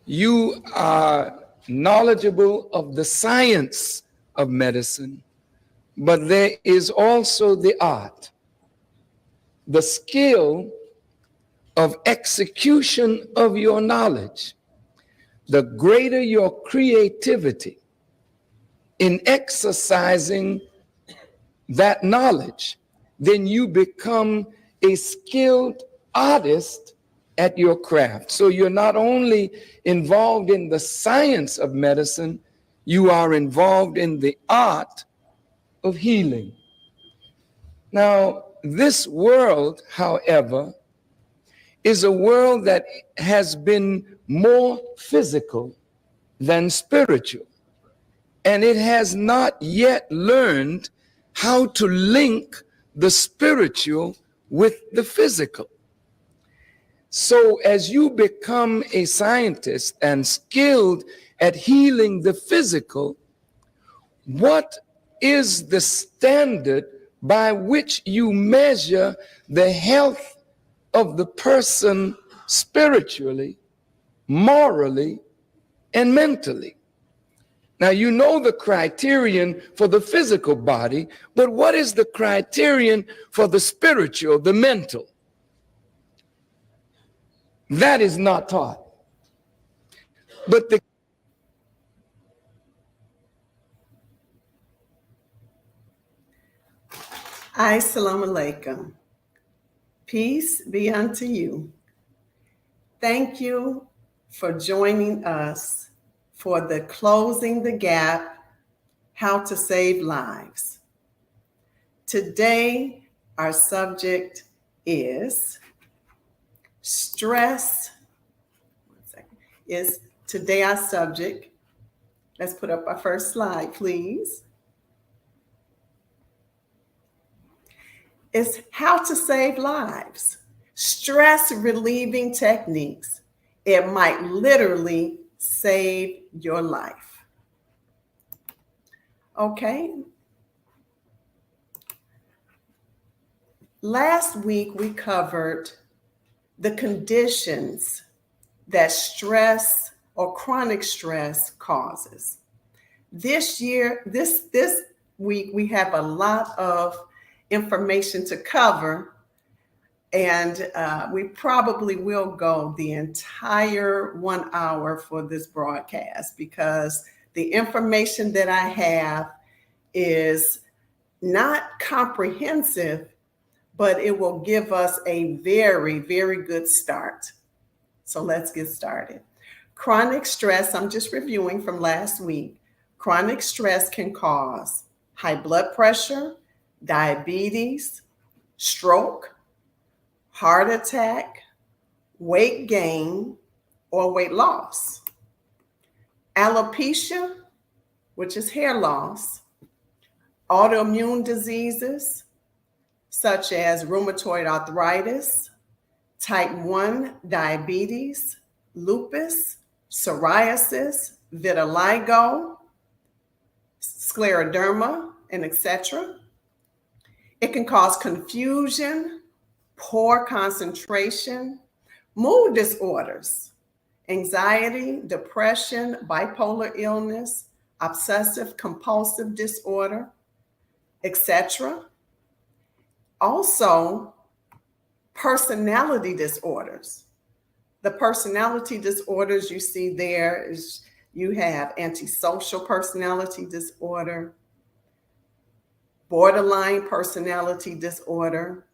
You are knowledgeable of the science of medicine, but there is also the art, the skill of execution of your knowledge. The greater your creativity in exercising that knowledge, then you become a skilled artist at your craft. So you're not only involved in the science of medicine, you are involved in the art of healing. Now, this world, however, is a world that has been more physical than spiritual. And it has not yet learned how to link the spiritual with the physical. So as you become a scientist and skilled at healing the physical, what is the standard by which you measure the health of the person spiritually, morally, and mentally? Now, you know the criterion for the physical body, but what is the criterion for the spiritual, the mental? That is not taught. But the Assalamu alaikum. Peace be unto you. Thank you for joining us for the Closing the Gap, How to Save Lives. Today, our subject is stress. Today our subject. Let's put up our first slide, please. Is how to save lives. Stress relieving techniques. It might literally save your life. Okay. Last week we covered the conditions that stress or chronic stress causes. This week we have a lot of information to cover, and we probably will go the entire 1 hour for this broadcast because the information that I have is not comprehensive, but it will give us a very, very good start. So let's get started. Chronic stress, I'm just reviewing from last week. Chronic stress can cause high blood pressure, diabetes, stroke, heart attack, weight gain, or weight loss. Alopecia, which is hair loss, autoimmune diseases such as rheumatoid arthritis, type 1 diabetes, lupus, psoriasis, vitiligo, scleroderma, and etc. It can cause confusion, poor concentration, mood disorders, anxiety, depression, bipolar illness, obsessive compulsive disorder, etc. Also, personality disorders. The personality disorders you see there is you have antisocial personality disorder, borderline personality disorder,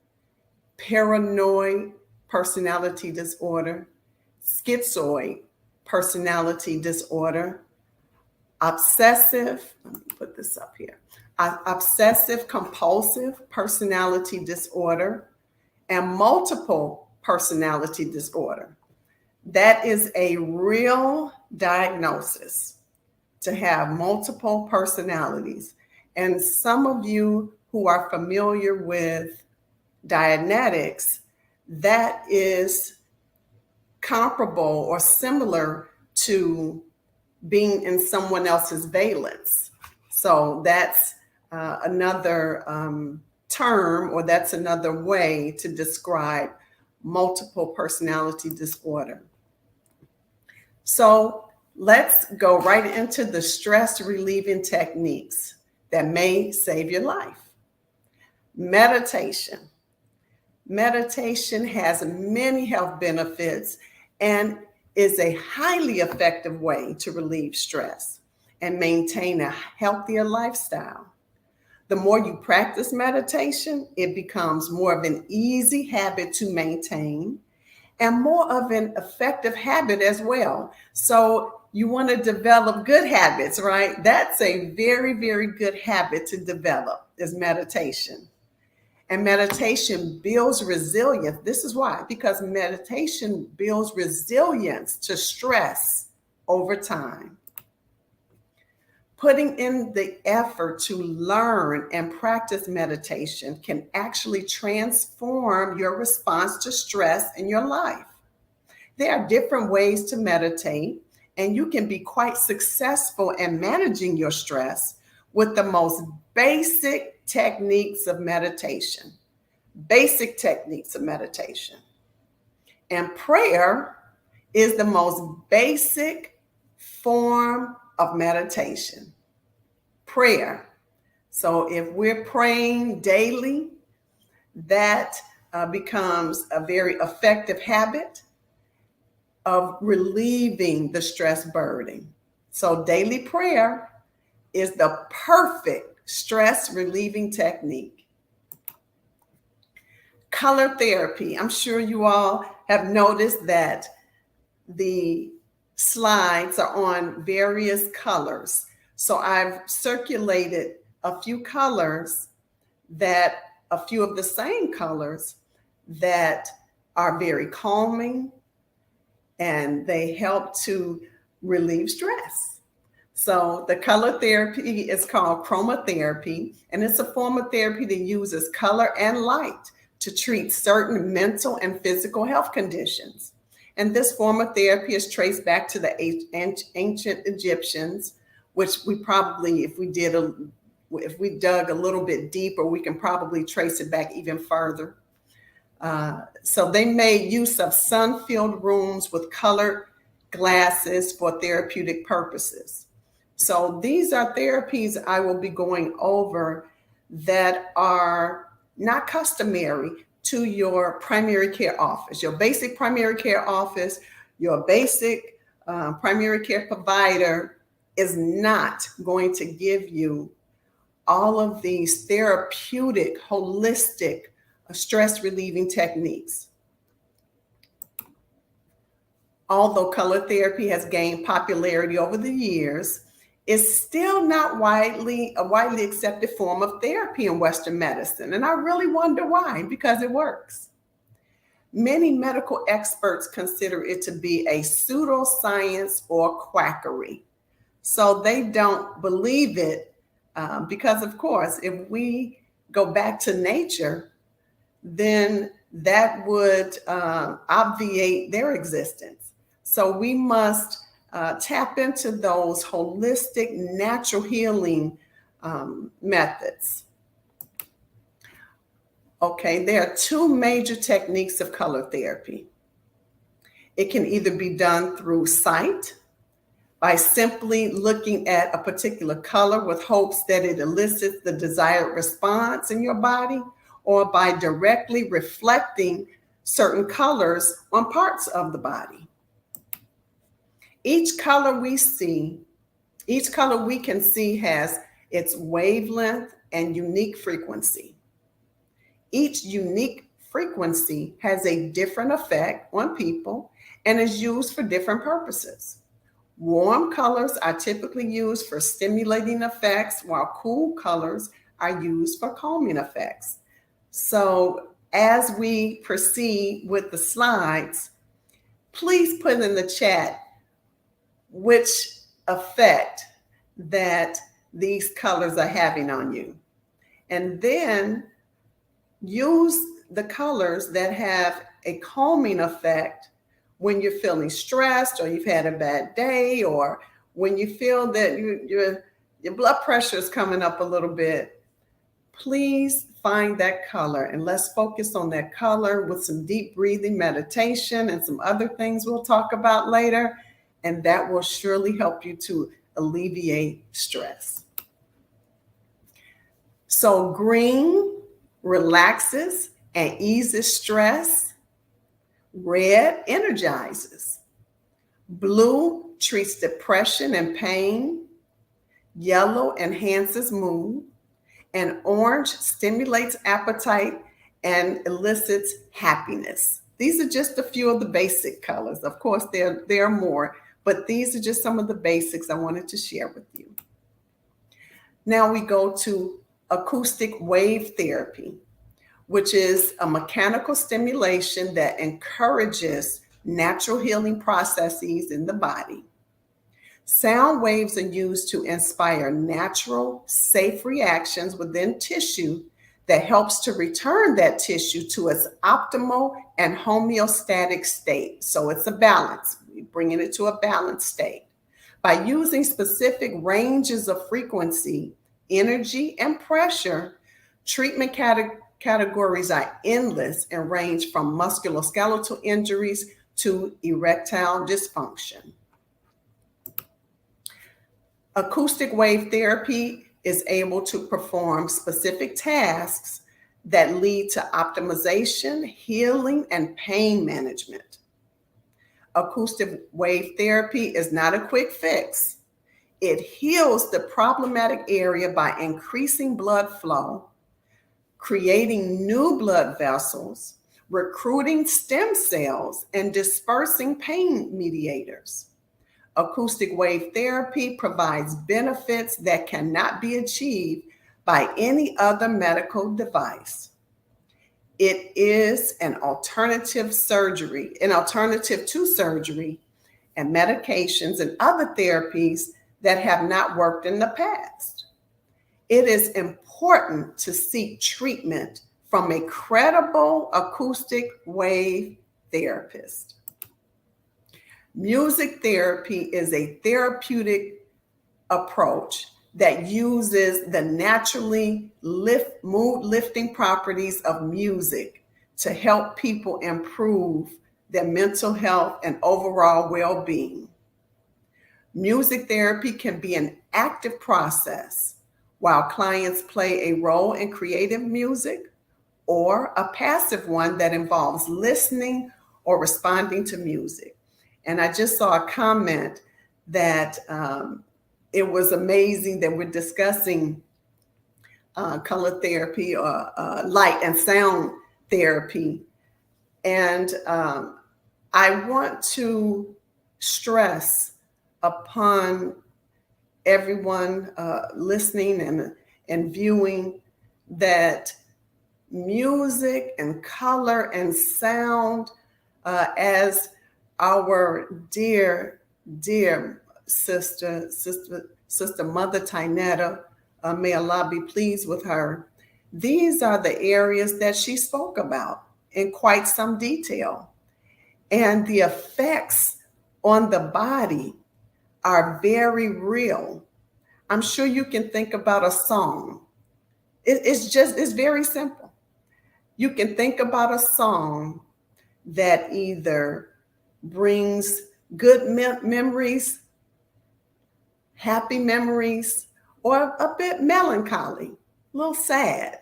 paranoid personality disorder, schizoid personality disorder, obsessive, let me put this up here, obsessive compulsive personality disorder, and multiple personality disorder. That is a real diagnosis, to have multiple personalities. And some of you who are familiar with Dianetics, that is comparable or similar to being in someone else's valence. So that's another term, or that's another way to describe multiple personality disorder. So let's go right into the stress relieving techniques that may save your life. Meditation. Meditation has many health benefits and is a highly effective way to relieve stress and maintain a healthier lifestyle. The more you practice meditation, it becomes more of an easy habit to maintain and more of an effective habit as well. So you want to develop good habits, right? That's a very, very good habit to develop is meditation. And meditation builds resilience. This is why, because meditation builds resilience to stress over time. Putting in the effort to learn and practice meditation can actually transform your response to stress in your life. There are different ways to meditate, and you can be quite successful in managing your stress with the most basic techniques of meditation. Basic techniques of meditation. And prayer is the most basic form of meditation. Prayer. So if we're praying daily, that becomes a very effective habit of relieving the stress burden. So daily prayer is the perfect stress relieving technique. Color therapy. I'm sure you all have noticed that the slides are on various colors. So I've circulated a few colors a few of the same colors that are very calming and they help to relieve stress. So the color therapy is called chromotherapy, and it's a form of therapy that uses color and light to treat certain mental and physical health conditions. And this form of therapy is traced back to the ancient Egyptians, which we probably, if we dug a little bit deeper, we can probably trace it back even further. So they made use of sun-filled rooms with colored glasses for therapeutic purposes. So these are therapies I will be going over that are not customary to your primary care office. Your basic primary care office, your basic primary care provider is not going to give you all of these therapeutic, holistic, stress relieving techniques. Although color therapy has gained popularity over the years, it's still not a widely accepted form of therapy in Western medicine. And I really wonder why, because it works. Many medical experts consider it to be a pseudoscience or quackery. So they don't believe it because, of course, if we go back to nature, then that would obviate their existence. So we must tap into those holistic, natural healing methods. Okay, there are two major techniques of color therapy. It can either be done through sight, by simply looking at a particular color with hopes that it elicits the desired response in your body, or by directly reflecting certain colors on parts of the body. Each color we can see has its wavelength and unique frequency. Each unique frequency has a different effect on people and is used for different purposes. Warm colors are typically used for stimulating effects, while cool colors are used for calming effects. So as we proceed with the slides, please put in the chat which effect that these colors are having on you. And then use the colors that have a calming effect when you're feeling stressed, or you've had a bad day, or when you feel that your blood pressure is coming up a little bit. Please find that color and let's focus on that color with some deep breathing meditation and some other things we'll talk about later. and that will surely help you to alleviate stress. So green relaxes and eases stress. Red energizes. Blue treats depression and pain. Yellow enhances mood. And orange stimulates appetite and elicits happiness. These are just a few of the basic colors. Of course, there are more, but these are just some of the basics I wanted to share with you. Now we go to acoustic wave therapy, which is a mechanical stimulation that encourages natural healing processes in the body. Sound waves are used to inspire natural, safe reactions within tissue that helps to return that tissue to its optimal and homeostatic state. So it's a balance. We're bringing it to a balanced state. By using specific ranges of frequency, energy, and pressure, treatment categories are endless and range from musculoskeletal injuries to erectile dysfunction. Acoustic wave therapy is able to perform specific tasks that lead to optimization, healing, and pain management. Acoustic wave therapy is not a quick fix. It heals the problematic area by increasing blood flow, creating new blood vessels, recruiting stem cells, and dispersing pain mediators. Acoustic wave therapy provides benefits that cannot be achieved by any other medical device. It is an alternative to surgery and medications and other therapies that have not worked in the past. It is important to seek treatment from a credible acoustic wave therapist. Music therapy is a therapeutic approach that uses the naturally mood lifting properties of music to help people improve their mental health and overall well-being. Music therapy can be an active process while clients play a role in creative music, or a passive one that involves listening or responding to music. And I just saw a comment that it was amazing that we're discussing color therapy or light and sound therapy. And I want to stress upon everyone listening and viewing that music and color and sound, as our dear sister Mother Tynetta, may Allah be pleased with her, these are the areas that she spoke about in quite some detail. And the effects on the body are very real. I'm sure you can think about a song. It's very simple. You can think about a song that either brings good memories, happy memories, or a bit melancholy, a little sad.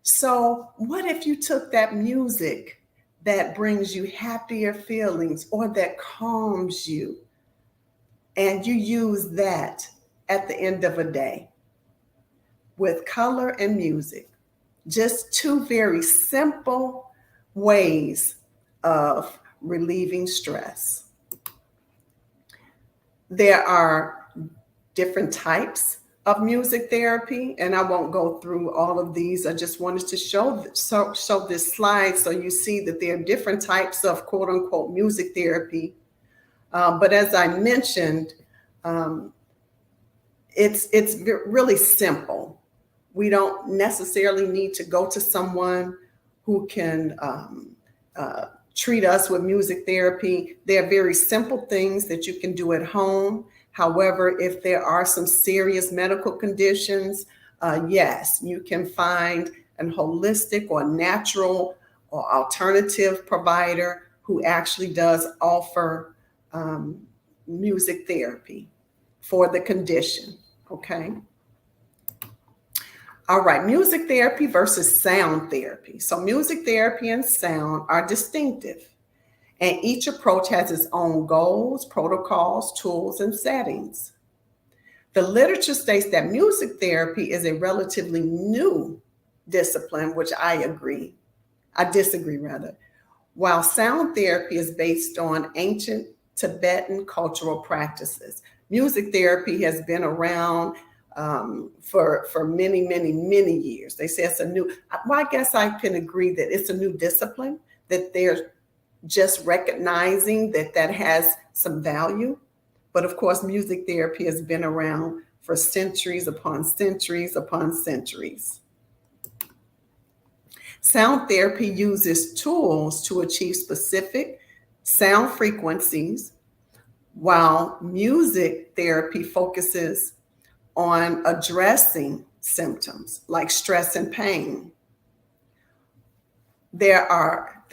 So what if you took that music that brings you happier feelings or that calms you, and you use that at the end of a day with color and music? Just two very simple ways of relieving stress. There are different types of music therapy, and I won't go through all of these. I just wanted to show this slide so you see that there are different types of quote unquote music therapy. But as I mentioned, it's really simple. We don't necessarily need to go to someone who can treat us with music therapy. There are very simple things that you can do at home. However, if there are some serious medical conditions, yes, you can find an holistic or natural or alternative provider who actually does offer music therapy for the condition. Okay. All right, music therapy versus sound therapy. So music therapy and sound are distinctive, and each approach has its own goals, protocols, tools, and settings. The literature states that music therapy is a relatively new discipline, which I disagree rather, while sound therapy is based on ancient Tibetan cultural practices. Music therapy has been around for many, many, many years. They say it's a new, well, I guess I can agree that it's a new discipline, that they're just recognizing that that has some value. But of course, music therapy has been around for centuries upon centuries upon centuries. Sound therapy uses tools to achieve specific sound frequencies, while music therapy focuses on addressing symptoms like stress and pain. These are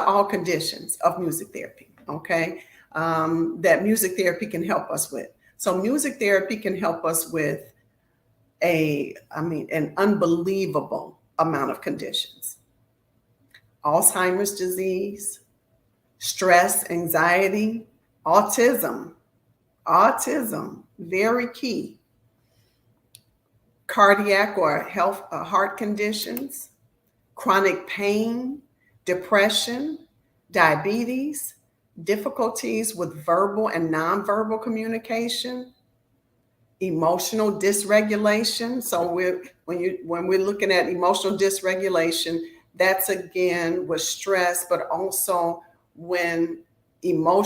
all conditions of music therapy, okay, that music therapy can help us with. So music therapy can help us with an unbelievable amount of conditions. Alzheimer's disease, stress, anxiety, autism, very key. Cardiac or heart conditions, chronic pain, depression, diabetes, difficulties with verbal and nonverbal communication, emotional dysregulation. So when we're looking at emotional dysregulation, that's again with stress, but also when an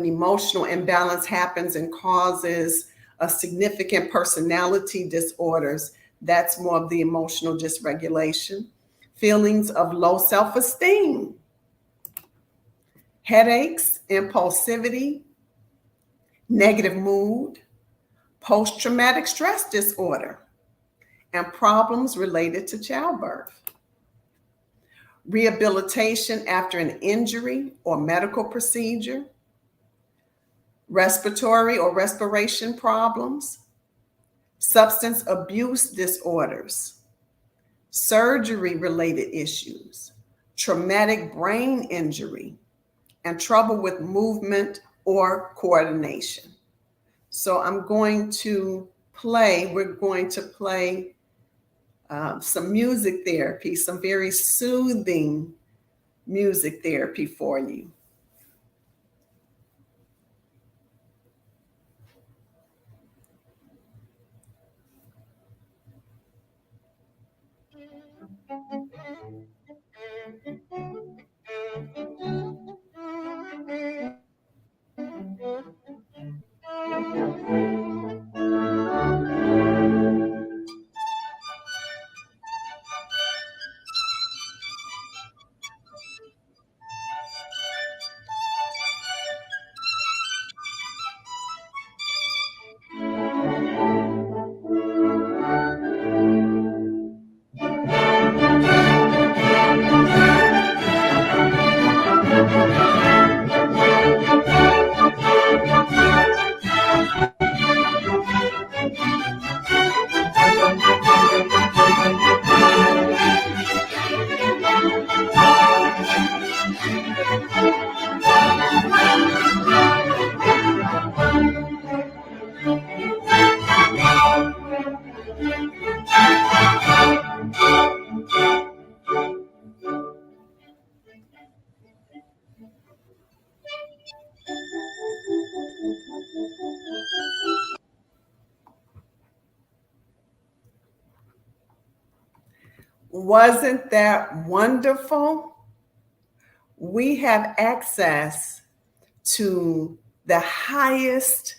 emotional imbalance happens and causes a significant personality disorders, that's more of the emotional dysregulation. Feelings of low self-esteem, headaches, impulsivity, negative mood, post-traumatic stress disorder, and problems related to childbirth. Rehabilitation after an injury or medical procedure, respiratory or respiration problems, substance abuse disorders, surgery-related issues, traumatic brain injury, and trouble with movement or coordination. So we're going to play some music therapy, some very soothing music therapy for you. Wasn't that wonderful? We have access to the highest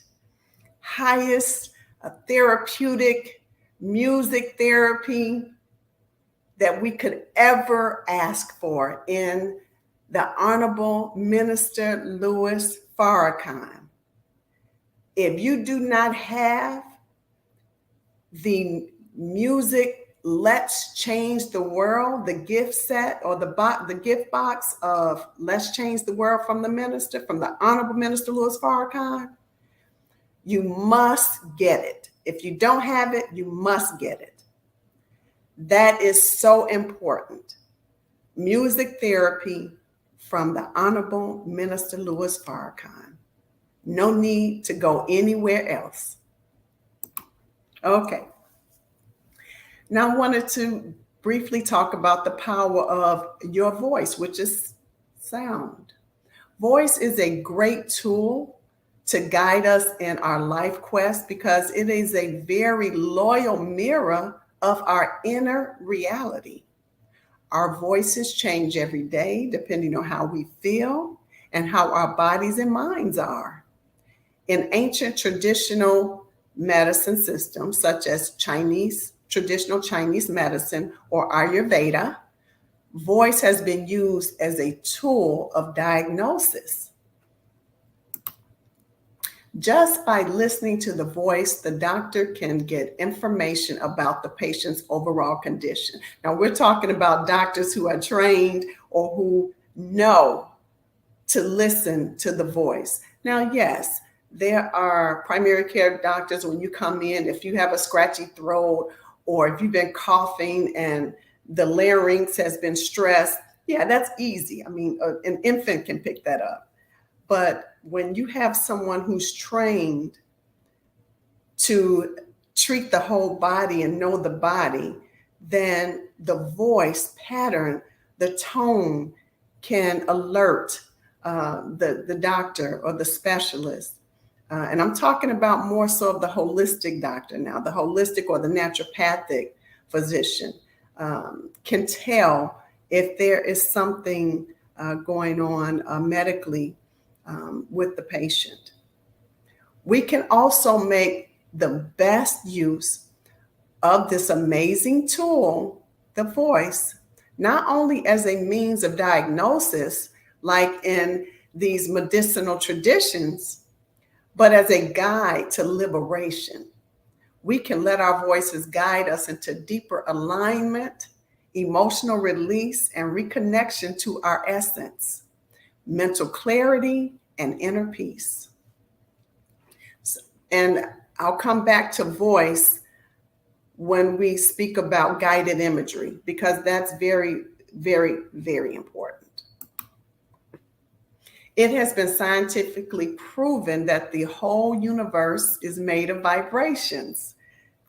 therapeutic music therapy that we could ever ask for in the Honorable Minister Louis Farrakhan. If you do not have the music Let's Change the World, the gift set or the gift box of Let's Change the World from the minister, from the Honorable Minister Louis Farrakhan, you must get it. If you don't have it, you must get it. That is so important. Music therapy from the Honorable Minister Louis Farrakhan. No need to go anywhere else. Okay. Now I wanted to briefly talk about the power of your voice, which is sound. Voice is a great tool to guide us in our life quest because it is a very loyal mirror of our inner reality. Our voices change every day depending on how we feel and how our bodies and minds are. In ancient traditional medicine systems, such as traditional Chinese medicine or Ayurveda, voice has been used as a tool of diagnosis. Just by listening to the voice, the doctor can get information about the patient's overall condition. Now, we're talking about doctors who are trained or who know to listen to the voice. Now, yes, there are primary care doctors when you come in, if you have a scratchy throat or if you've been coughing and the larynx has been stressed, yeah, that's easy. I mean, an infant can pick that up. But when you have someone who's trained to treat the whole body and know the body, then the voice pattern, the tone can alert the doctor or the specialist. And I'm talking about more so of the holistic doctor now, the holistic or the naturopathic physician can tell if there is something going on medically with the patient. We can also make the best use of this amazing tool, the voice, not only as a means of diagnosis, like in these medicinal traditions, but as a guide to liberation. We can let our voices guide us into deeper alignment, emotional release, and reconnection to our essence, mental clarity, and inner peace. And I'll come back to voice when we speak about guided imagery, because that's very, very, very important. It has been scientifically proven that the whole universe is made of vibrations.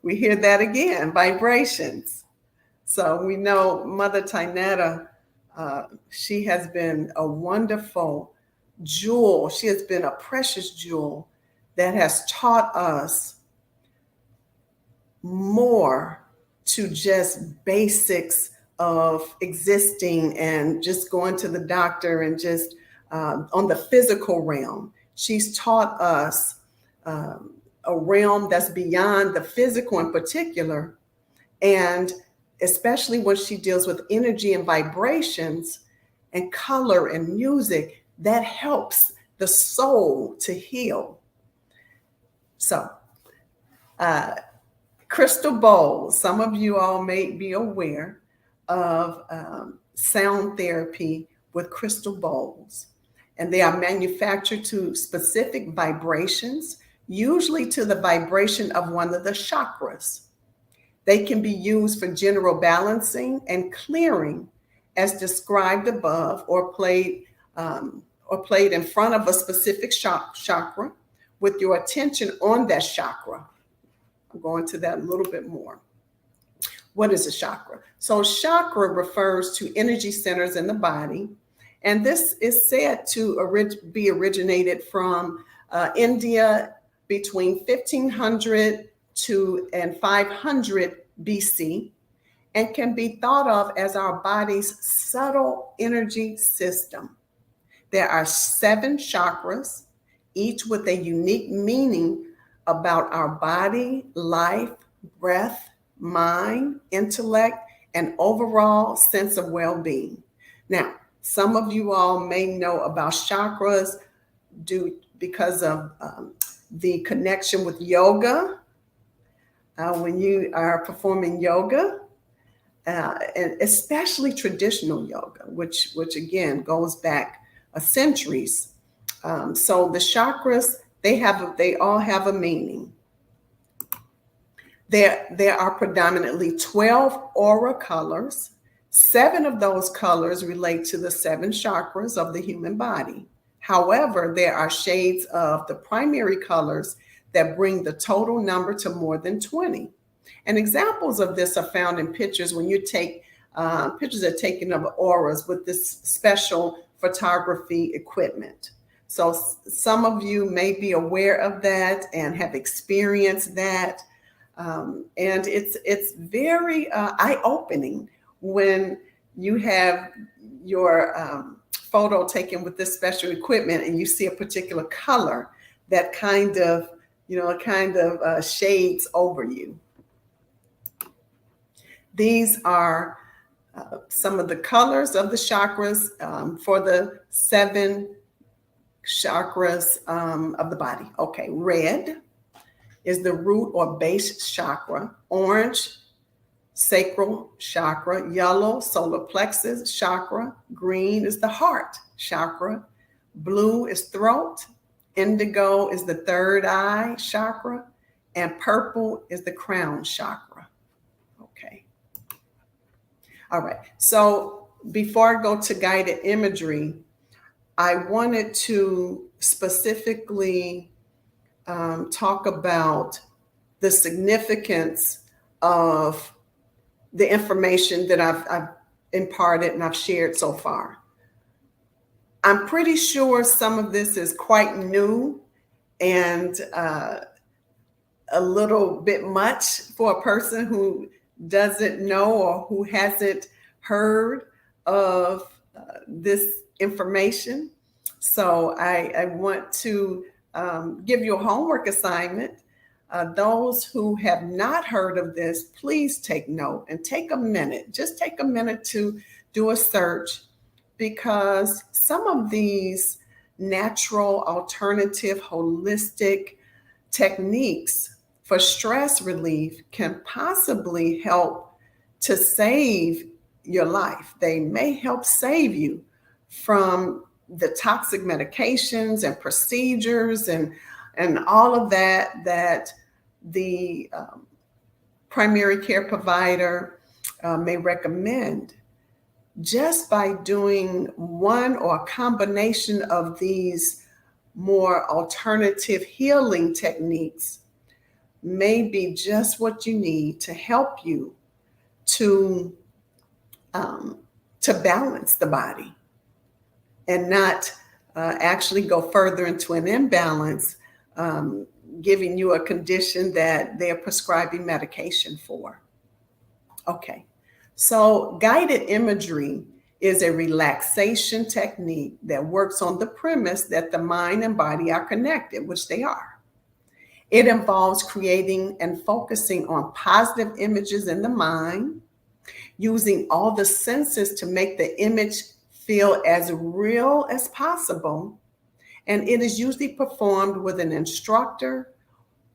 We hear that again, vibrations. So we know Mother Tynetta, she has been a wonderful jewel. She has been a precious jewel that has taught us more to just basics of existing and just going to the doctor and just on the physical realm. She's taught us a realm that's beyond the physical in particular, and especially when she deals with energy and vibrations and color and music, that helps the soul to heal. So, crystal bowls, some of you all may be aware of sound therapy with crystal bowls. And they are manufactured to specific vibrations, usually to the vibration of one of the chakras. They can be used for general balancing and clearing as described above, or played in front of a specific chakra with your attention on that chakra. I'll go into that a little bit more. What is a chakra? So chakra refers to energy centers in the body. And this is said to be originated from India between 1500 and 500 BC, and can be thought of as our body's subtle energy system. There are 7 chakras, each with a unique meaning about our body, life, breath, mind, intellect, and overall sense of well-being. Now, some of you all may know about chakras because of the connection with yoga. When you are performing yoga, and especially traditional yoga, which again goes back centuries. So the chakras, they all have a meaning. There are predominantly 12 aura colors. 7 of those colors relate to the 7 chakras of the human body. However, there are shades of the primary colors that bring the total number to more than 20. And examples of this are found in pictures when you take pictures are taken of auras with this special photography equipment. So some of you may be aware of that and have experienced that. And it's very eye-opening when you have your photo taken with this special equipment and you see a particular color that kind of shades over you. These are some of the colors of the chakras for the 7 chakras of the body. Okay, red is the root or base chakra. Orange, sacral chakra. Yellow, solar plexus chakra. Green is the heart chakra. Blue is throat. Indigo is the third eye chakra. And purple is the crown chakra. Okay. All right. So before I go to guided imagery, I wanted to specifically talk about the significance of the information that I've imparted and I've shared so far. I'm pretty sure some of this is quite new and a little bit much for a person who doesn't know or who hasn't heard of this information. So I want to give you a homework assignment. Those who have not heard of this, please take note and take a minute. Just take a minute to do a search, because some of these natural, alternative, holistic techniques for stress relief can possibly help to save your life. They may help save you from the toxic medications and procedures and all of that the primary care provider may recommend. Just by doing one or a combination of these more alternative healing techniques may be just what you need to help you to balance the body and not actually go further into an imbalance, giving you a condition that they're prescribing medication for. Okay, so guided imagery is a relaxation technique that works on the premise that the mind and body are connected, which they are. It involves creating and focusing on positive images in the mind, using all the senses to make the image feel as real as possible. And it is usually performed with an instructor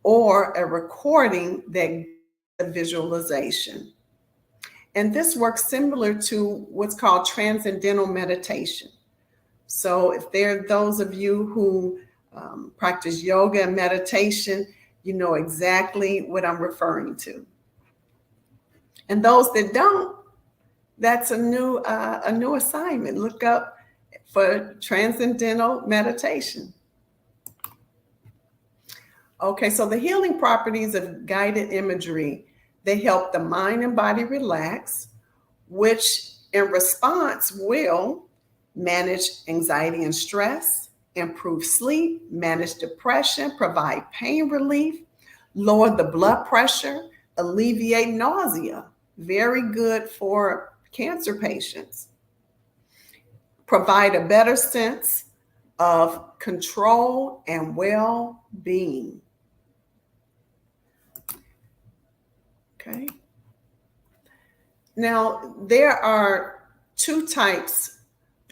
or a recording that gives a visualization. And this works similar to what's called transcendental meditation. So if there are those of you who practice yoga and meditation, you know exactly what I'm referring to. And those that don't, that's a new assignment. Look up for transcendental meditation. Okay, so the healing properties of guided imagery, they help the mind and body relax, which in response will manage anxiety and stress, improve sleep, manage depression, provide pain relief, lower the blood pressure, alleviate nausea. Very good for cancer patients. Provide a better sense of control and well-being. Okay. Now, there are two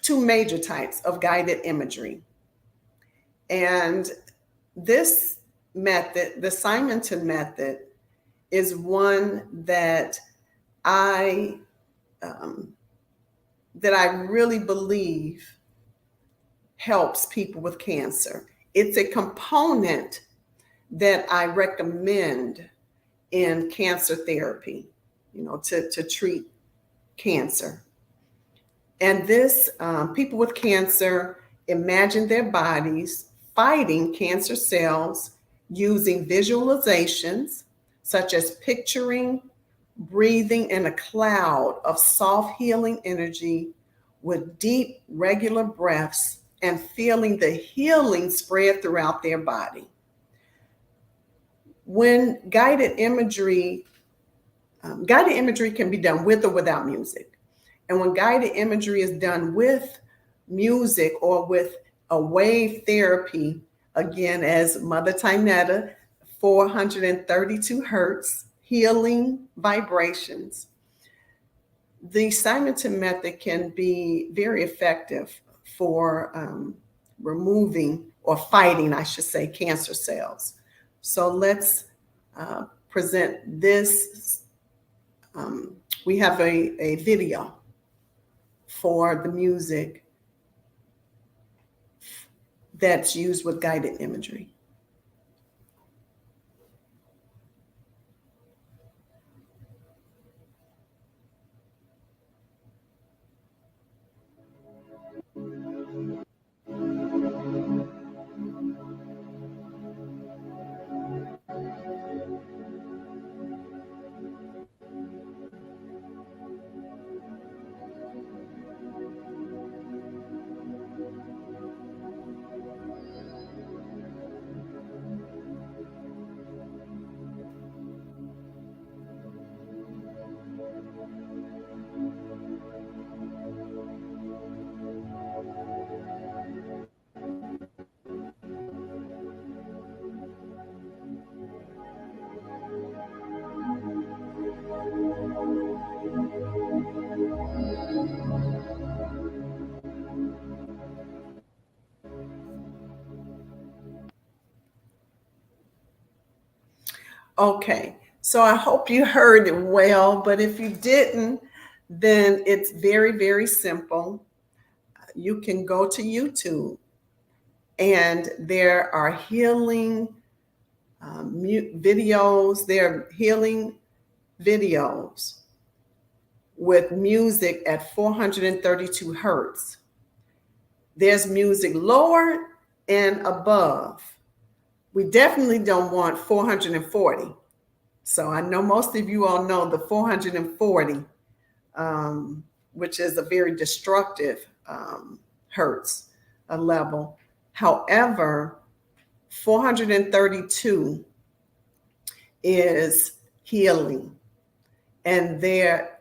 major types of guided imagery. And this method, the Simonton method, is one that I that I really believe helps people with cancer. It's a component that I recommend in cancer therapy, to treat cancer. And this, people with cancer imagine their bodies fighting cancer cells using visualizations, such as picturing, breathing in a cloud of soft healing energy with deep, regular breaths and feeling the healing spread throughout their body. When guided imagery can be done with or without music. And when guided imagery is done with music or with a wave therapy, again, as Mother Tynetta, 432 hertz, healing vibrations, the Simonton method can be very effective for removing or fighting, I should say, cancer cells. So let's present this. We have a video for the music that's used with guided imagery. Okay, so I hope you heard it well, but if you didn't, then it's very, very simple. You can go to YouTube, and there are healing videos. There are healing videos with music at 432 hertz. There's music lower and above. We definitely don't want 440. So I know most of you all know the 440, which is a very destructive hertz level. However, 432 is healing. And there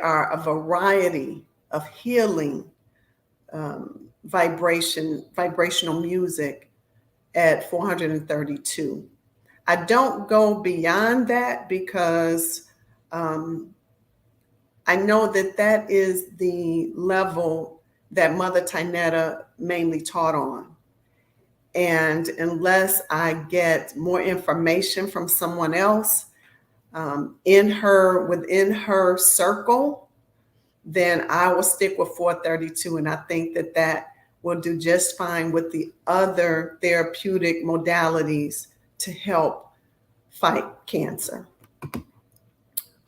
are a variety of healing vibrational music at 432. I don't go beyond that because I know that is the level that Mother Tynetta mainly taught on. And unless I get more information from someone else within her circle, then I will stick with 432. And I think that will do just fine with the other therapeutic modalities to help fight cancer.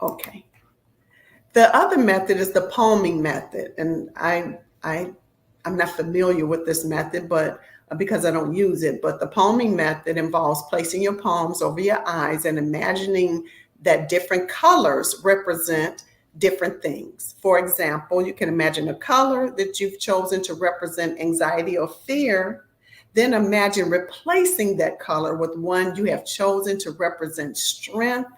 Okay. The other method is the palming method. And I'm not familiar with this method, but because I don't use it, but the palming method involves placing your palms over your eyes and imagining that different colors represent different things. For example, you can imagine a color that you've chosen to represent anxiety or fear. Then imagine replacing that color with one you have chosen to represent strength,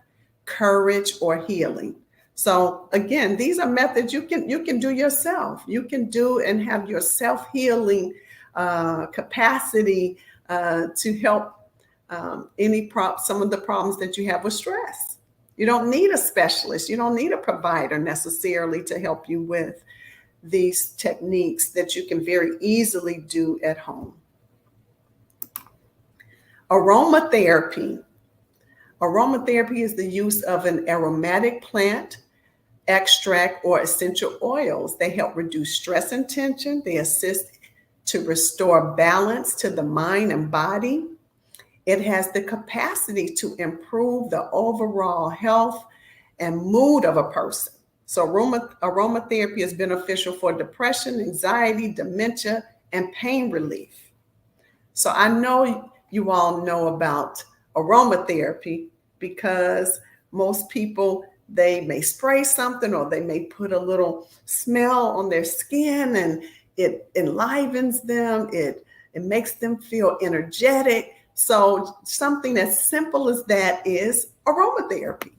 courage, or healing. So again, these are methods you can do yourself. You can do and have your self-healing capacity to help some of the problems that you have with stress. You don't need a specialist. You don't need a provider necessarily to help you with these techniques that you can very easily do at home. Aromatherapy. Aromatherapy is the use of an aromatic plant extract, or essential oils. They help reduce stress and tension. They assist to restore balance to the mind and body. It has the capacity to improve the overall health and mood of a person. So aromatherapy is beneficial for depression, anxiety, dementia, and pain relief. So I know you all know about aromatherapy because most people, they may spray something or they may put a little smell on their skin and it enlivens them. It makes them feel energetic. So something as simple as that is aromatherapy.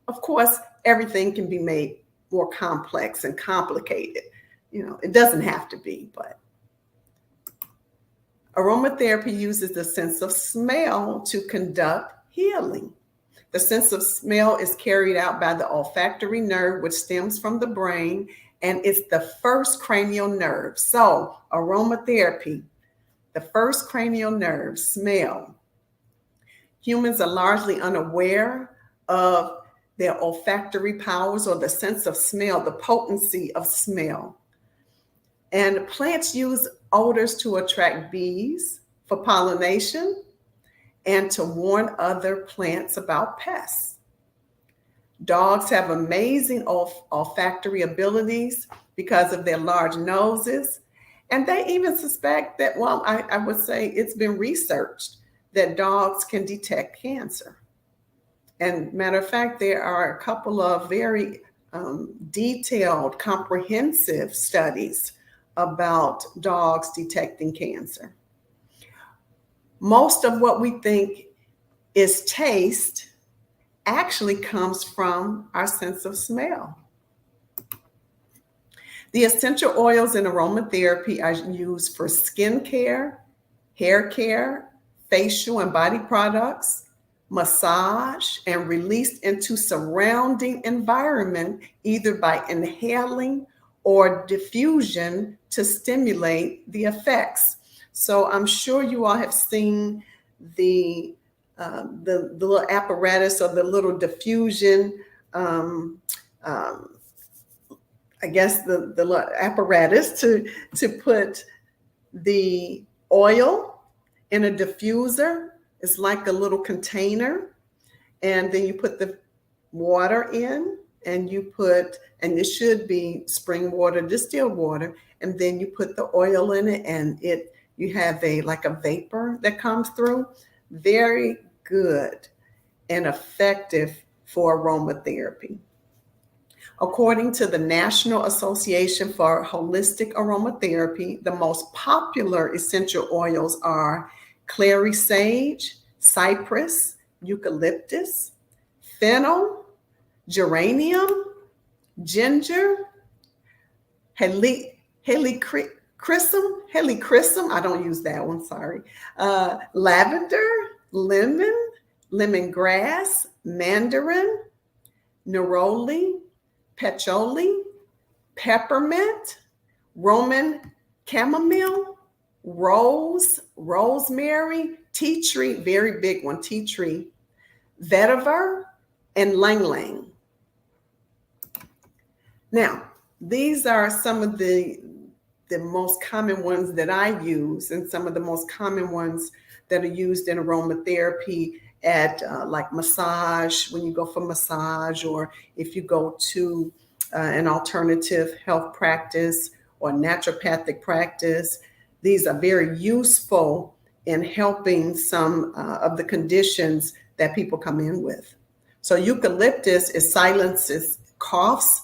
Of course, everything can be made more complex and complicated. It doesn't have to be, but aromatherapy uses the sense of smell to conduct healing. The sense of smell is carried out by the olfactory nerve, which stems from the brain, and it's the first cranial nerve. So aromatherapy, the first cranial nerve, smell. Humans are largely unaware of their olfactory powers or the sense of smell, the potency of smell. And plants use odors to attract bees for pollination and to warn other plants about pests. Dogs have amazing olfactory abilities because of their large noses. And they even suspect that, well, I would say it's been researched that dogs can detect cancer. And matter of fact, there are a couple of very detailed, comprehensive studies about dogs detecting cancer. Most of what we think is taste actually comes from our sense of smell. The essential oils in aromatherapy are used for skin care, hair care, facial and body products, massage, and released into surrounding environment, either by inhaling or diffusion to stimulate the effects. So I'm sure you all have seen the little apparatus or the little diffusion, I guess the little apparatus to put the oil in a diffuser. It's like a little container, and then you put the water in, and it should be spring water, distilled water, and then you put the oil in it, and you have like a vapor that comes through. Very good and effective for aromatherapy. According to the National Association for Holistic Aromatherapy, the most popular essential oils are clary sage, cypress, eucalyptus, fennel, geranium, ginger, helichrysum, I don't use that one, sorry, lavender, lemon, lemongrass, mandarin, neroli, patchouli, peppermint, Roman chamomile, rose, rosemary, tea tree, very big one, tea tree, vetiver, and lang lang. Now, these are some of the most common ones that I use, and some of the most common ones that are used in aromatherapy at like massage, when you go for massage, or if you go to an alternative health practice or naturopathic practice. These are very useful in helping some of the conditions that people come in with. So eucalyptus, it silences coughs,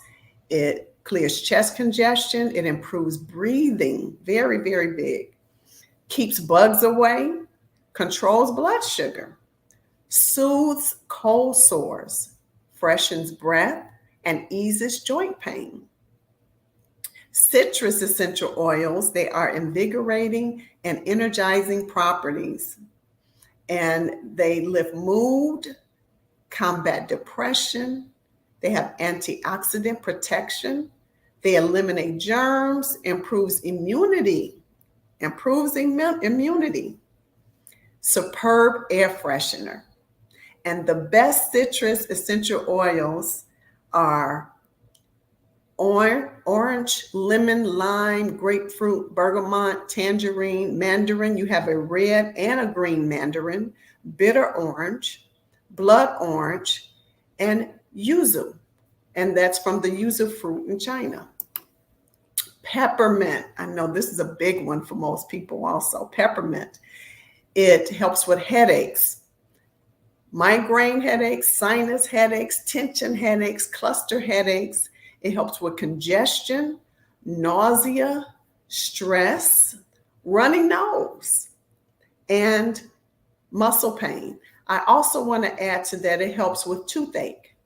it clears chest congestion, it improves breathing, very, very big, keeps bugs away, controls blood sugar, soothes cold sores, freshens breath, and eases joint pain. Citrus essential oils, they are invigorating and energizing properties, and they lift mood, combat depression, they have antioxidant protection, they eliminate germs, improves immunity, superb air freshener. And the best citrus essential oils are orange, lemon, lime, grapefruit, bergamot, tangerine, mandarin. You have a red and a green mandarin, bitter orange, blood orange, and yuzu. And that's from the yuzu fruit in China. Peppermint. I know this is a big one for most people also. Peppermint. It helps with headaches, migraine headaches, sinus headaches, tension headaches, cluster headaches. It helps with congestion, nausea, stress, runny nose, and muscle pain. I also want to add to that, it helps with toothache.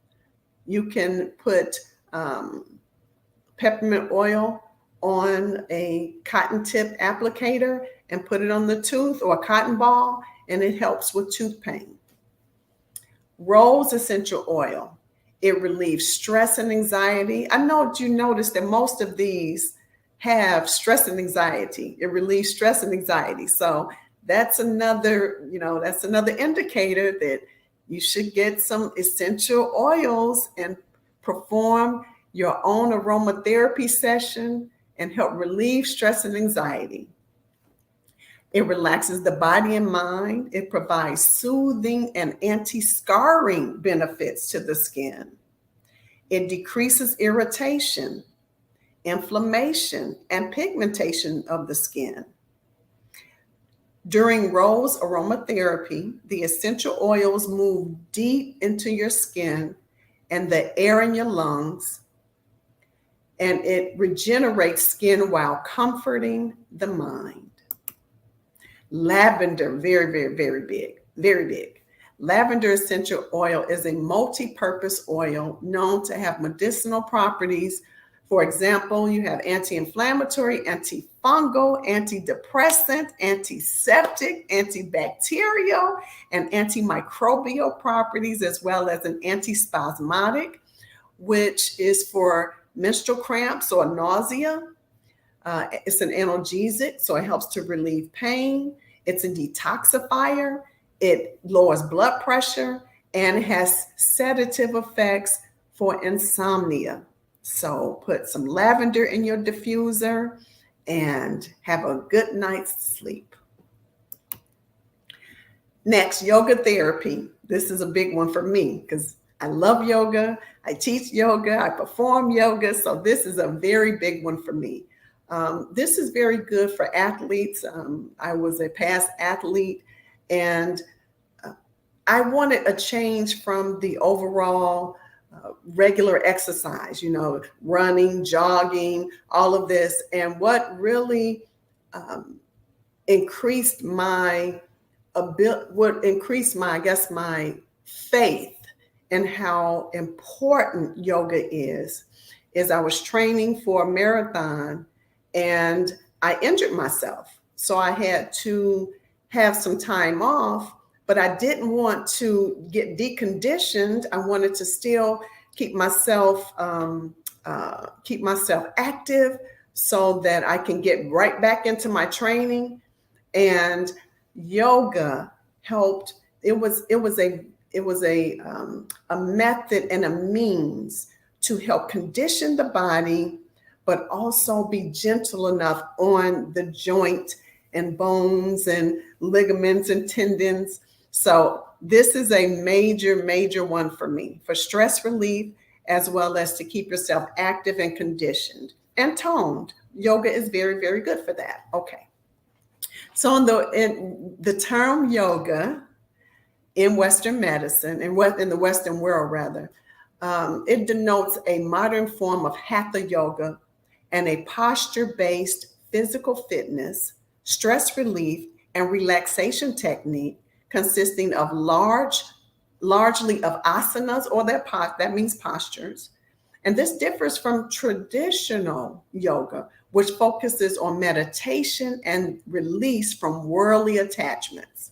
You can put peppermint oil on a cotton tip applicator and put it on the tooth or a cotton ball, and it helps with tooth pain. Rose essential oil. It relieves stress and anxiety. I know you noticed that most of these have stress and anxiety. It relieves stress and anxiety. So that's another, that's another indicator that you should get some essential oils and perform your own aromatherapy session and help relieve stress and anxiety. It relaxes the body and mind. It provides soothing and anti-scarring benefits to the skin. It decreases irritation, inflammation, and pigmentation of the skin. During rose aromatherapy, the essential oils move deep into your skin and the air in your lungs, and it regenerates skin while comforting the mind. Lavender, very, very, very big, very big. Lavender essential oil is a multi-purpose oil known to have medicinal properties. For example, you have anti-inflammatory, antifungal, antidepressant, antiseptic, antibacterial, and antimicrobial properties, as well as an antispasmodic, which is for menstrual cramps or nausea. It's an analgesic, so it helps to relieve pain. It's a detoxifier. It lowers blood pressure and it has sedative effects for insomnia. So put some lavender in your diffuser and have a good night's sleep. Next, yoga therapy. This is a big one for me because I love yoga. I teach yoga. I perform yoga. So this is a very big one for me. This is very good for athletes. I was a past athlete and I wanted a change from the overall regular exercise, running, jogging, all of this. And what really increased my my faith in how important yoga is I was training for a marathon and I injured myself. So I had to have some time off, but I didn't want to get deconditioned. I wanted to still keep myself active so that I can get right back into my training. And yoga helped. It was a method and a means to help condition the body, but also be gentle enough on the joint and bones and ligaments and tendons. So this is a major, major one for me for stress relief, as well as to keep yourself active and conditioned and toned. Yoga is very, very good for that. Okay. So in the term yoga in Western medicine, in the Western world rather, it denotes a modern form of hatha yoga and a posture-based physical fitness, stress relief, and relaxation technique consisting of largely of asanas, or that means postures. And this differs from traditional yoga, which focuses on meditation and release from worldly attachments.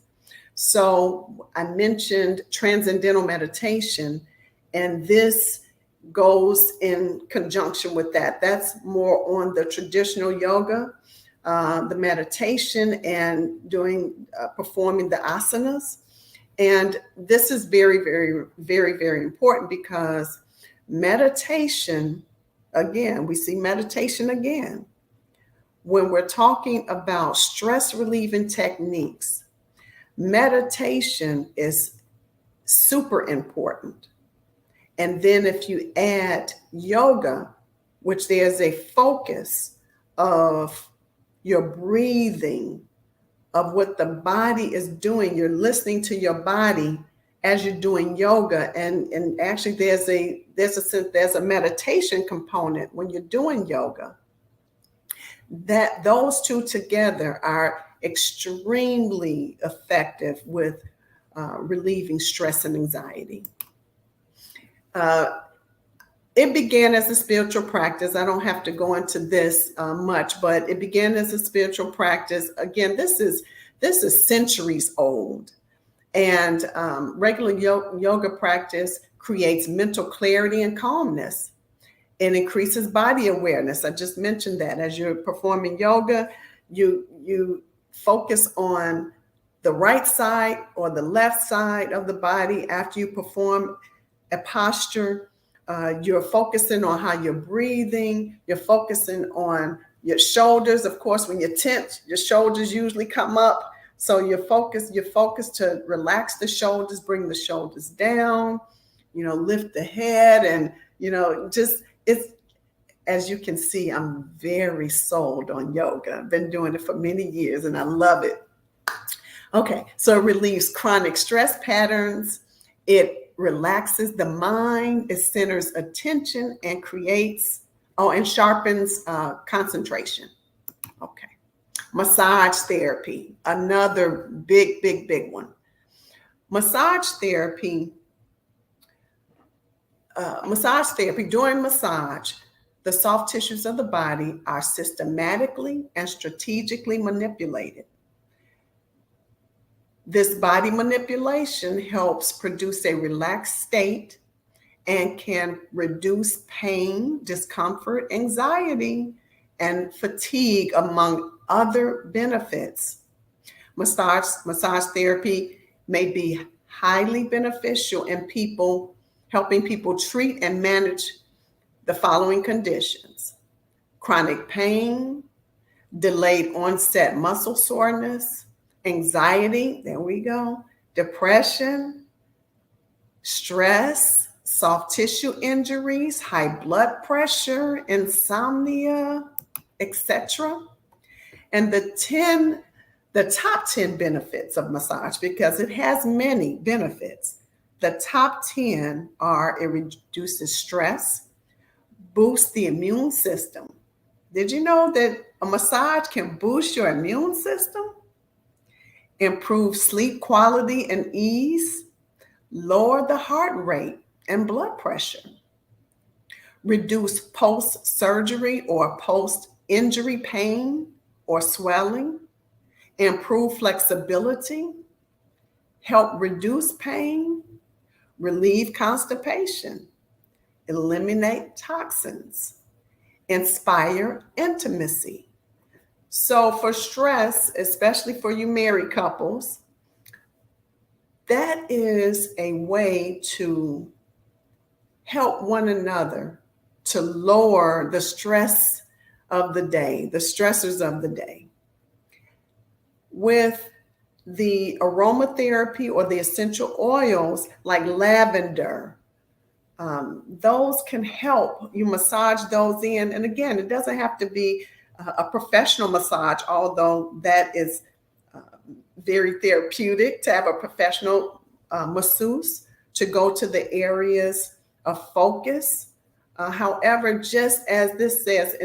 So I mentioned transcendental meditation, and this goes in conjunction with that. That's more on the traditional yoga, the meditation and performing the asanas. And this is very, very, very, very important because meditation Again, we see meditation again. When we're talking about stress relieving techniques, meditation is super important. And then if you add yoga, which there's a focus of your breathing, of what the body is doing, you're listening to your body as you're doing yoga. And actually there's a meditation component when you're doing yoga. That those two together are extremely effective with relieving stress and anxiety. It began as a spiritual practice. I don't have to go into this much, but it began as a spiritual practice. Again, this is centuries old, and regular yoga practice creates mental clarity and calmness. It increases body awareness. I just mentioned that as you're performing yoga, you focus on the right side or the left side of the body after you perform a posture. You're focusing on how you're breathing. You're focusing on your shoulders. Of course, when you're tense, your shoulders usually come up. So you're focused to relax the shoulders, bring the shoulders down, lift the head, and, just it's, as you can see, I'm very sold on yoga. I've been doing it for many years and I love it. Okay, so it relieves chronic stress patterns. It relaxes the mind. It centers attention and and sharpens concentration. Okay. Massage therapy, another big one. Massage therapy, during massage, the soft tissues of the body are systematically and strategically manipulated. This body manipulation helps produce a relaxed state and can reduce pain, discomfort, anxiety, and fatigue, among other benefits. Massage therapy may be highly beneficial in helping people treat and manage the following conditions: chronic pain, delayed onset muscle soreness, anxiety, there we go, depression, stress, soft tissue injuries, high blood pressure, insomnia, etc. And the top 10 benefits of massage, because it has many benefits. The top 10 are: it reduces stress, boosts the immune system. Did you know that a massage can boost your immune system? Improve sleep quality and ease, lower the heart rate and blood pressure, reduce post-surgery or post-injury pain or swelling, improve flexibility, help reduce pain, relieve constipation, eliminate toxins, inspire intimacy. So for stress, especially for you married couples, that is a way to help one another to lower the stress of the day, the stressors of the day. With the aromatherapy or the essential oils like lavender, those can help you massage those in. And again, it doesn't have to be a professional massage, although that is very therapeutic to have a professional masseuse to go to the areas of focus. However, just as this says,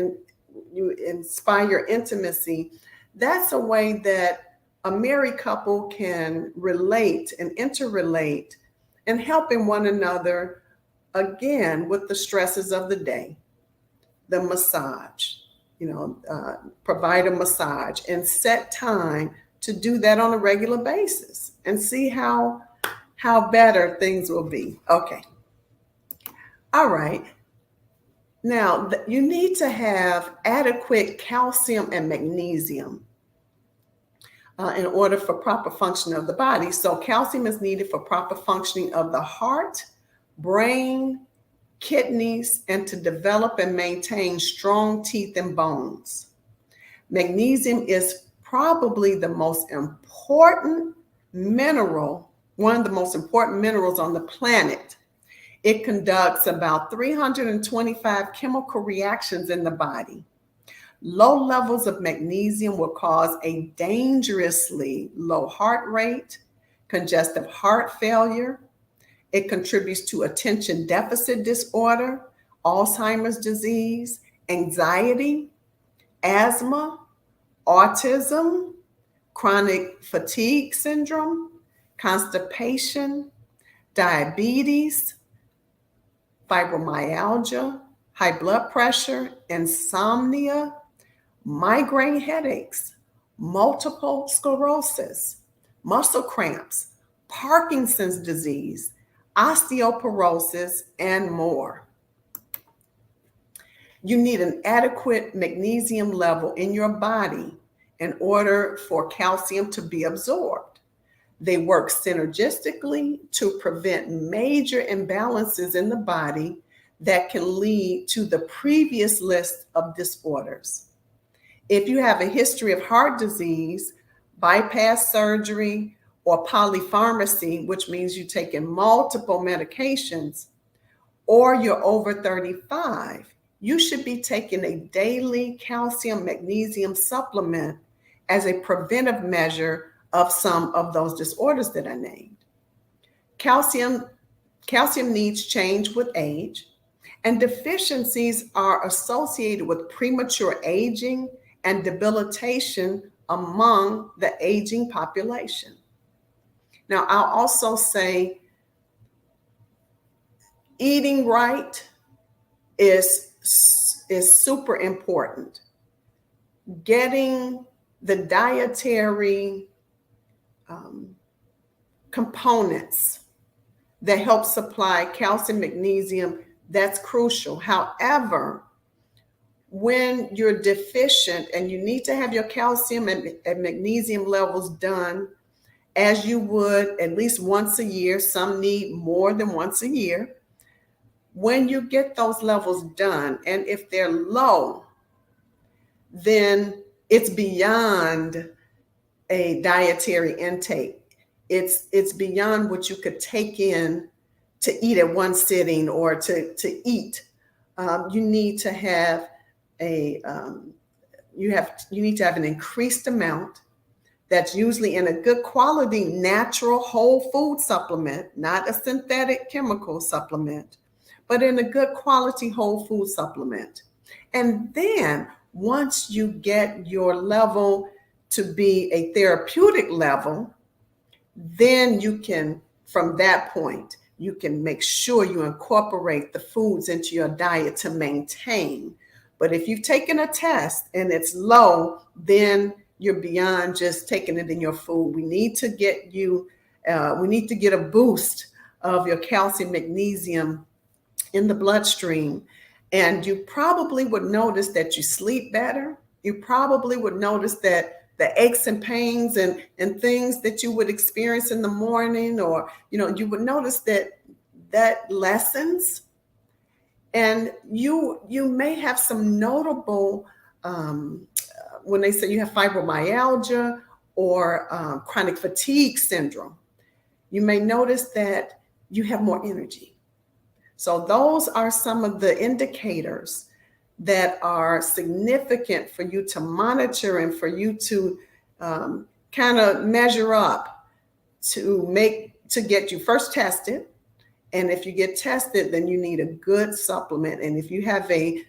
you inspire intimacy, that's a way that a married couple can relate and interrelate and helping one another, again, with the stresses of the day. The massage, provide a massage and set time to do that on a regular basis and see how better things will be. Okay. All right. Now, you need to have adequate calcium and magnesium in order for proper function of the body. So calcium is needed for proper functioning of the heart, brain, kidneys, and to develop and maintain strong teeth and bones. Magnesium is probably the most important mineral, one of the most important minerals on the planet. It conducts about 325 chemical reactions in the body. Low levels of magnesium will cause a dangerously low heart rate, congestive heart failure. It contributes to attention deficit disorder, Alzheimer's disease, anxiety, asthma, autism, chronic fatigue syndrome, constipation, diabetes, fibromyalgia, high blood pressure, insomnia, migraine headaches, multiple sclerosis, muscle cramps, Parkinson's disease, osteoporosis, and more. You need an adequate magnesium level in your body in order for calcium to be absorbed. They work synergistically to prevent major imbalances in the body that can lead to the previous list of disorders. If you have a history of heart disease, bypass surgery, or polypharmacy, which means you're taking multiple medications, or you're over 35, you should be taking a daily calcium magnesium supplement as a preventive measure of some of those disorders that I named. Calcium needs change with age, and deficiencies are associated with premature aging and debilitation among the aging population. Now, I'll also say eating right is super important. Getting the dietary components that help supply calcium, magnesium, that's crucial. However, when you're deficient and you need to have your calcium and magnesium levels done as you would at least once a year, some need more than once a year. When you get those levels done, and if they're low, then it's beyond a dietary intake. It's beyond what you could take in to eat at one sitting or to eat. You need to have you need to have an increased amount that's usually in a good quality natural whole food supplement, not a synthetic chemical supplement, but in a good quality whole food supplement. And then once you get your level to be a therapeutic level, then you can, from that point, you can make sure you incorporate the foods into your diet to maintain. But if you've taken a test and it's low, then you're beyond just taking it in your food. We need to get a boost of your calcium, magnesium in the bloodstream. And you probably would notice that you sleep better. You probably would notice that the aches and pains and things that you would experience in the morning, or, you would notice that lessens. And you may have some notable, when they say you have fibromyalgia or chronic fatigue syndrome, you may notice that you have more energy. So those are some of the indicators that are significant for you to monitor and for you to kind of measure up to get you first tested. And if you get tested, then you need a good supplement. And if you have a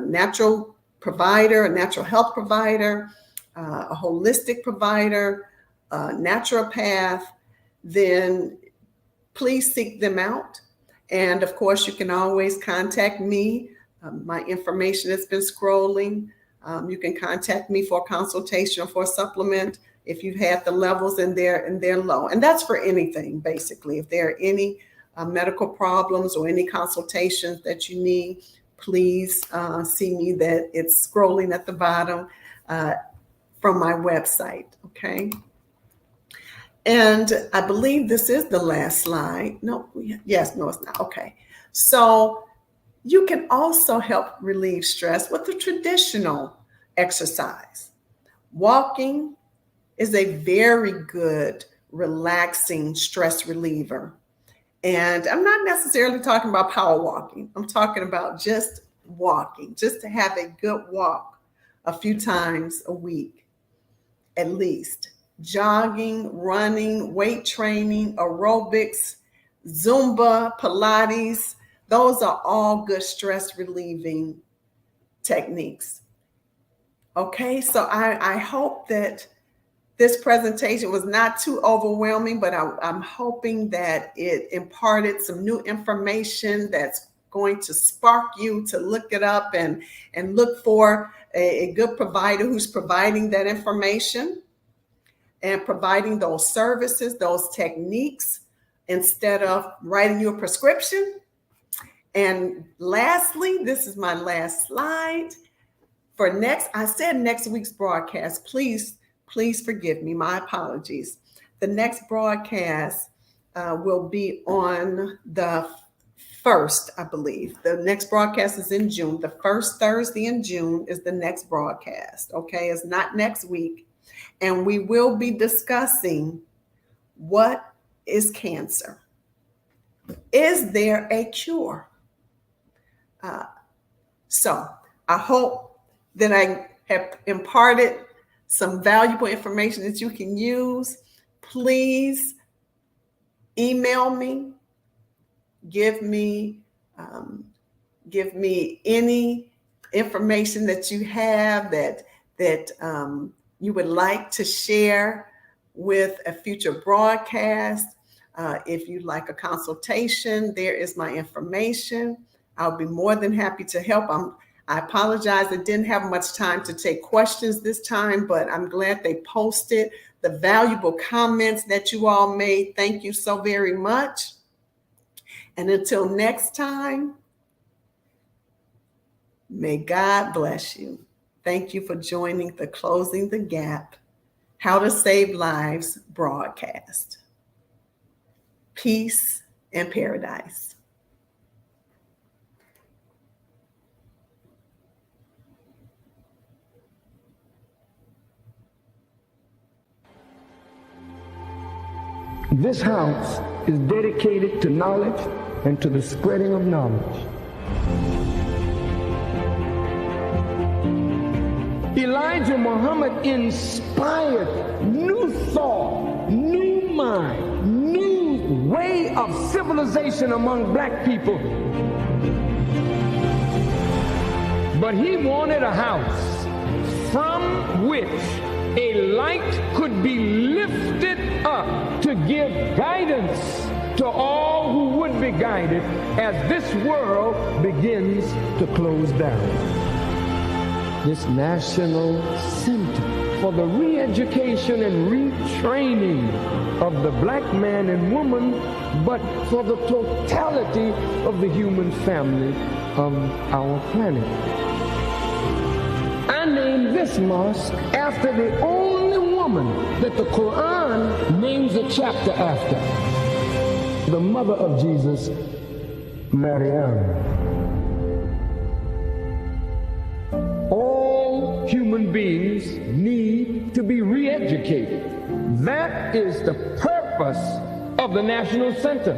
natural provider, a natural health provider, a holistic provider, a naturopath, then please seek them out. And of course, you can always contact me. My information has been scrolling. You can contact me for a consultation or for a supplement if you've had the levels and they're low. And that's for anything, basically. If there are any medical problems or any consultations that you need, please see me. That it's scrolling at the bottom from my website, okay? And I believe this is the last slide. No, it's not. Okay. So you can also help relieve stress with a traditional exercise. Walking is a very good, relaxing stress reliever. And I'm not necessarily talking about power walking. I'm talking about just walking, just to have a good walk a few times a week, at least. Jogging, running, weight training, aerobics, Zumba, Pilates, those are all good stress relieving techniques. Okay, so I hope that this presentation was not too overwhelming, but I'm hoping that it imparted some new information that's going to spark you to look it up and look for a good provider who's providing that information and providing those services, those techniques, instead of writing you a prescription. And lastly, this is my last slide. I said next week's broadcast, please forgive me, my apologies. The next broadcast will be on the 1st, I believe. The next broadcast is in June. The first Thursday in June is the next broadcast, okay? It's not next week. And we will be discussing what is cancer. Is there a cure? So I hope that I have imparted some valuable information that you can use. Please email me, give me any information that you have that you would like to share with a future broadcast. If you'd like a consultation, there is my information. I'll be more than happy to help. I apologize, I didn't have much time to take questions this time, but I'm glad they posted the valuable comments that you all made. Thank you so very much. And until next time, may God bless you. Thank you for joining the Closing the Gap, How to Save Lives broadcast. Peace and paradise. This house is dedicated to knowledge and to the spreading of knowledge. Elijah Muhammad inspired new thought, new mind, new way of civilization among black people. But he wanted a house from which a light could be lifted up to give guidance to all who would be guided as this world begins to close down. This National Center for the re-education and retraining of the black man and woman, but for the totality of the human family of our planet. I named this mosque after the only woman that the Quran names a chapter after, the mother of Jesus, Maryam. All human beings need to be re-educated. That is the purpose of the National Center.